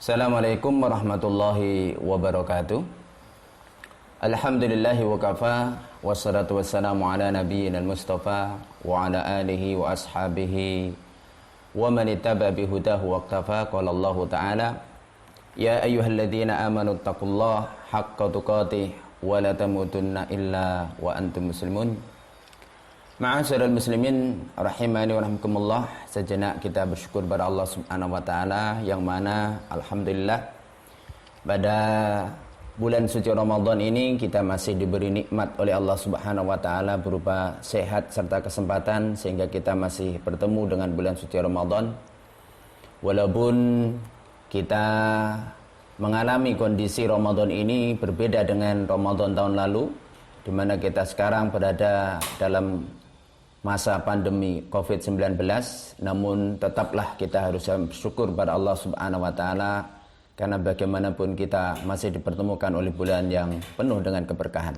Assalamualaikum warahmatullahi wabarakatuh. Alhamdulillahi wa kafa, wassalatu wassalamu ala nabiyyina al-mustafa wa ala alihi wa ashabihi wa man ittaba bihudahu waqtafa. Qala Allah Ta'ala, ya ayyuhalladzina amanu taqullaha haqqa tuqatih wa la tamutunna illa wa antum muslimun. Ma'asyiral muslimin rahimani wa rahmakumullah. Sejenak kita bersyukur pada Allah Subhanahu wa taala yang mana alhamdulillah pada bulan suci Ramadan ini kita masih diberi nikmat oleh Allah Subhanahu wa taala berupa sehat serta kesempatan sehingga kita masih bertemu dengan bulan suci Ramadan. Walaupun kita mengalami kondisi Ramadan ini berbeda dengan Ramadan tahun lalu, di mana kita sekarang berada dalam masa pandemi COVID-19, namun tetaplah kita harus bersyukur pada Allah Subhanahu wa taala karena bagaimanapun kita masih dipertemukan oleh bulan yang penuh dengan keberkahan.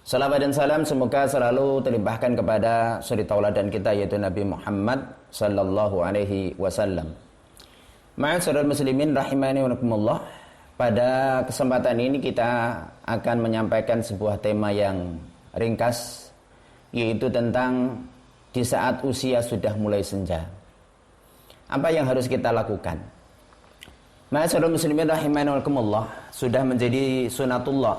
Salawat dan salam semoga selalu terlimpahkan kepada suri tauladan kita yaitu Nabi Muhammad sallallahu alaihi wasallam. Ma'asyiral muslimin rahimani wa rahimakumullah. Pada kesempatan ini kita akan menyampaikan sebuah tema yang ringkas, yaitu tentang di saat usia sudah mulai senja, apa yang harus kita lakukan. Ma'asyiral muslimin rahimani wa rahimakumullah, sudah menjadi sunatullah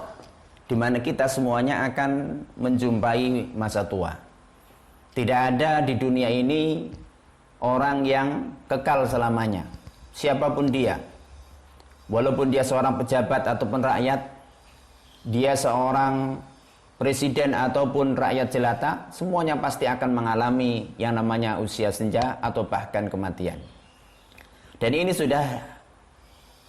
di mana kita semuanya akan menjumpai masa tua. Tidak ada di dunia ini orang yang kekal selamanya, siapapun dia. Walaupun dia seorang pejabat ataupun rakyat, dia seorang presiden ataupun rakyat jelata, semuanya pasti akan mengalami yang namanya usia senja atau bahkan kematian. Dan ini sudah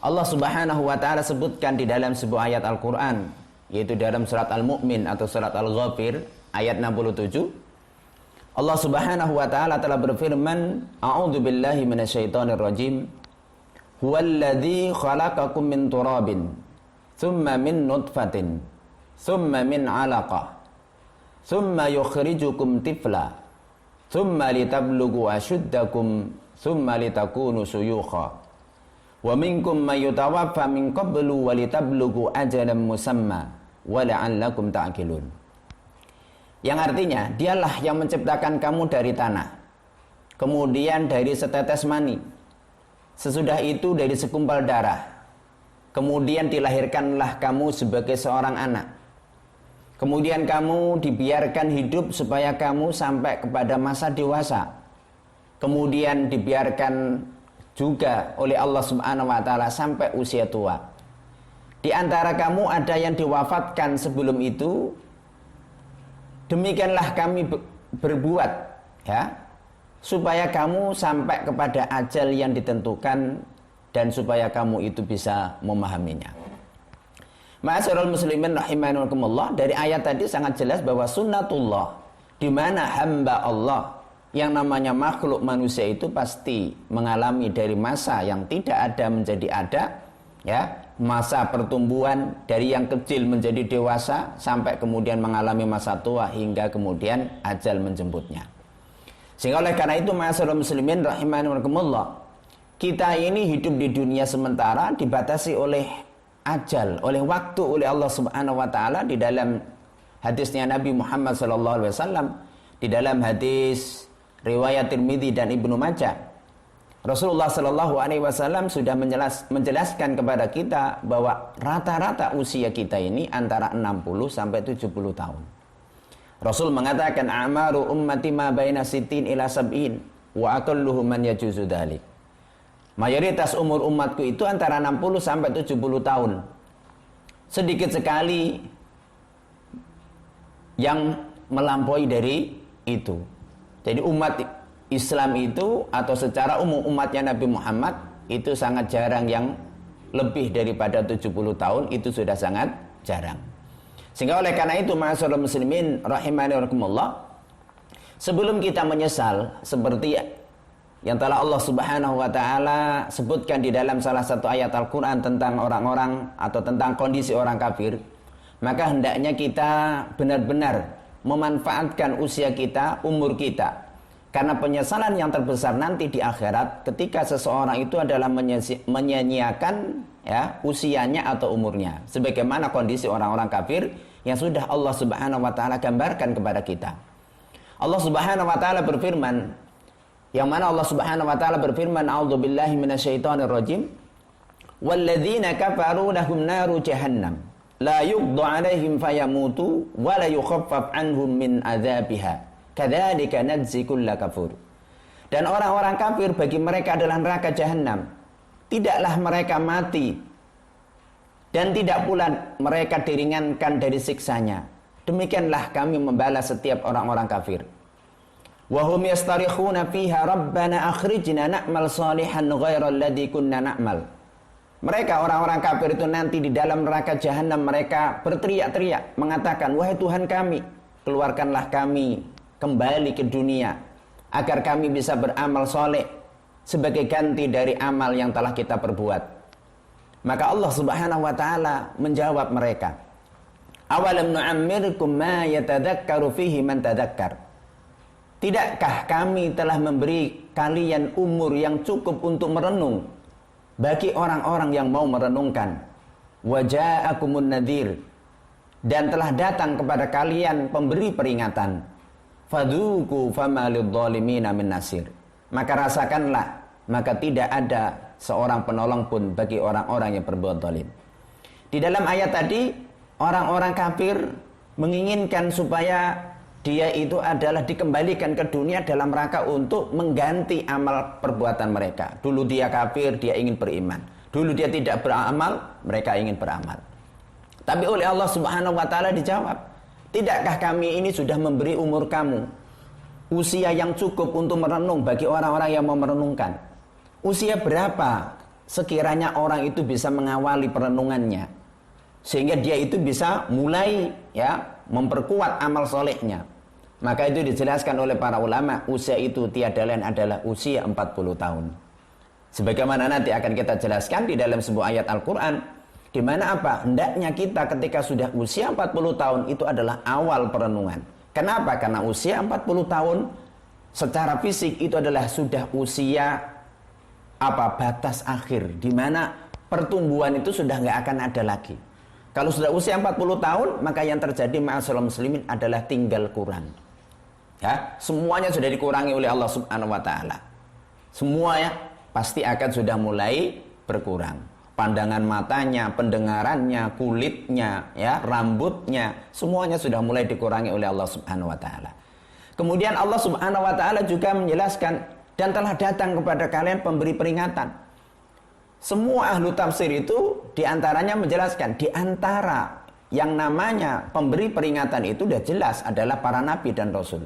Allah Subhanahu wa taala sebutkan di dalam sebuah ayat Al-Qur'an, yaitu dalam surat Al-Mu'min atau surat Al-Ghafir ayat 67. Allah Subhanahu wa taala telah berfirman, a'udzubillahi minasyaitonir rajim. Huwallazi khalaqakum min turabin, thumma min nutfatin, thumma min 'alaqah, thumma yukhrijukum tifla, thumma litablughu ashuddakum, thumma litakunu suyukha. Wa minkum may yutawaffa min qablu wa litablughu ajalan musamma wa la'allakum ta'qilun. Yang artinya, dialah yang menciptakan kamu dari tanah, kemudian dari setetes mani, sesudah itu dari segumpal darah, kemudian dilahirkanlah kamu sebagai seorang anak. Kemudian kamu dibiarkan hidup supaya kamu sampai kepada masa dewasa. Kemudian dibiarkan juga oleh Allah Subhanahu wa taala sampai usia tua. Di antara kamu ada yang diwafatkan sebelum itu. Demikianlah kami berbuat, ya, supaya kamu sampai kepada ajal yang ditentukan dan supaya kamu itu bisa memahaminya. Ma'asyiral muslimin rahimani wa rahimakumullah, dari ayat tadi sangat jelas bahwa sunnatullah, di mana hamba Allah yang namanya makhluk manusia itu pasti mengalami dari masa yang tidak ada menjadi ada, ya, masa pertumbuhan dari yang kecil menjadi dewasa sampai kemudian mengalami masa tua hingga kemudian ajal menjemputnya. Sehingga oleh karena itu ma'asyiral muslimin rahimani wa rahimakumullah, kita ini hidup di dunia sementara dibatasi oleh ajal, oleh waktu, oleh Allah Subhanahu wa taala. Di dalam hadisnya Nabi Muhammad sallallahu alaihi wasallam, di dalam hadis riwayat Tirmidzi dan Ibnu Majah, Rasulullah sallallahu alaihi wasallam sudah menjelaskan kepada kita bahwa rata-rata usia kita ini antara 60 sampai 70 tahun. Rasul mengatakan a'maru ummati ma baina sittin ila sab'in wa aqalluhum man yajuzu dzalik. Mayoritas umur umatku itu antara 60 sampai 70 tahun. Sedikit sekali yang melampaui dari itu. Jadi umat Islam itu atau secara umum umatnya Nabi Muhammad itu sangat jarang yang lebih daripada 70 tahun, itu sudah sangat jarang. Sehingga oleh karena itu ma'asyiral muslimin rahimani wa rahimakumullah, sebelum kita menyesal seperti yang telah Allah Subhanahu wa taala sebutkan di dalam salah satu ayat Al-Qur'an tentang orang-orang atau tentang kondisi orang kafir, maka hendaknya kita benar-benar memanfaatkan usia kita, umur kita Karena penyesalan yang terbesar nanti di akhirat ketika seseorang itu adalah menyanyiakan ya usianya atau umurnya, sebagaimana kondisi orang-orang kafir yang sudah Allah Subhanahu wa taala gambarkan kepada kita. Allah Subhanahu wa taala berfirman, yang mana Allah Subhanahu wa taala berfirman, a'udzubillahi minasyaitonir rajim, walladzina kafaru lahum naru jahannam la yuqda 'alaihim fayamutu wa la yukhaffaf 'anhum min adzabiha kadzalika najzi kulla kafur. Dan orang-orang kafir bagi mereka adalah neraka jahanam, tidaklah mereka mati dan tidak pula mereka diringankan dari siksanya. Demikianlah kami membalas setiap orang-orang kafir. Wa hum yastarikhuna fiha rabbana akhrijna na'mal salihan ghairal ladzi kunna na'mal. Mereka orang-orang kafir itu nanti di dalam neraka jahanam mereka berteriak-teriak mengatakan, wahai Tuhan kami, keluarkanlah kami kembali ke dunia agar kami bisa beramal soleh sebagai ganti dari amal yang telah kita perbuat. Maka Allah Subhanahu wa taala menjawab mereka, awalam nu'ammirkum ma yatadhakkaru fihi man tadhakkar. Tidakkah kami telah memberi kalian umur yang cukup untuk merenung bagi orang-orang yang mau merenungkan. Wa ja'akumun nadhir, dan telah datang kepada kalian pemberi peringatan. Fadzuku fama lidzalimina min nasir. Maka rasakanlah, maka tidak ada seorang penolong pun bagi orang-orang yang berbuat zalim. Di dalam ayat tadi, orang-orang kafir menginginkan supaya dia itu adalah dikembalikan ke dunia dalam rangka untuk mengganti amal perbuatan mereka. Dulu dia kafir, dia ingin beriman. Dulu dia tidak beramal, mereka ingin beramal. Tapi oleh Allah Subhanahu wa taala dijawab, tidakkah kami ini sudah memberi umur kamu usia yang cukup untuk merenung bagi orang-orang yang mau merenungkan? Usia berapa sekiranya orang itu bisa mengawali perenungannya sehingga dia itu bisa mulai ya memperkuat amal solehnya? Maka itu dijelaskan oleh para ulama, usia itu tiada lain adalah usia 40 tahun. Sebagaimana nanti akan kita jelaskan di dalam sebuah ayat Al-Quran, di mana apa? Hendaknya kita ketika sudah usia 40 tahun itu adalah awal perenungan. Kenapa? Karena usia 40 tahun secara fisik itu adalah sudah usia batas akhir, di mana pertumbuhan itu sudah nggak akan ada lagi. Kalau sudah usia 40 tahun, maka yang terjadi ma'asyiral muslimin adalah tinggal kurang. Ya, semuanya sudah dikurangi oleh Allah Subhanahu wa taala. Semuanya pasti akan sudah mulai berkurang. Pandangan matanya, pendengarannya, kulitnya, ya, rambutnya, semuanya sudah mulai dikurangi oleh Allah Subhanahu wa taala. Kemudian Allah Subhanahu wa taala juga menjelaskan, dan telah datang kepada kalian pemberi peringatan. Semua ahlu tafsir itu diantaranya menjelaskan, diantara yang namanya pemberi peringatan itu sudah jelas adalah para nabi dan rasul.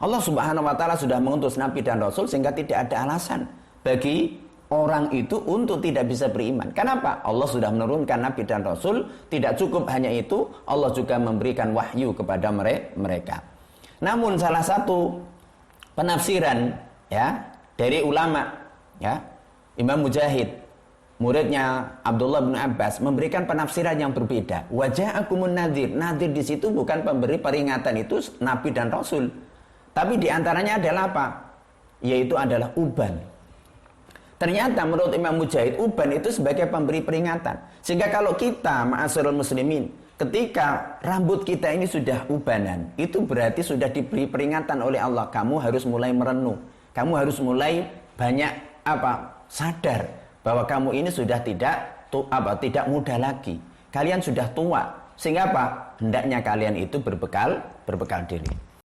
Allah Subhanahu wa taala sudah mengutus nabi dan rasul sehingga tidak ada alasan bagi orang itu untuk tidak bisa beriman. Kenapa? Allah sudah menurunkan nabi dan rasul. Tidak cukup hanya itu, Allah juga memberikan wahyu kepada mereka. Namun salah satu penafsiran ya dari ulama ya, Imam Mujahid, muridnya Abdullah bin Abbas, memberikan penafsiran yang berbeda. Waja'akumun nadhir. Nadhir di situ bukan pemberi peringatan, itu nabi dan rasul. Tapi diantaranya adalah apa? Yaitu adalah uban. Ternyata menurut Imam Mujahid, uban itu sebagai pemberi peringatan. Sehingga kalau kita, ma'asyiral muslimin, ketika rambut kita ini sudah ubanan, itu berarti sudah diberi peringatan oleh Allah. Kamu harus mulai merenung. Kamu harus mulai banyak sadar bahwa kamu ini sudah tidak muda lagi. Kalian sudah tua. Sehingga hendaknya kalian itu berbekal diri.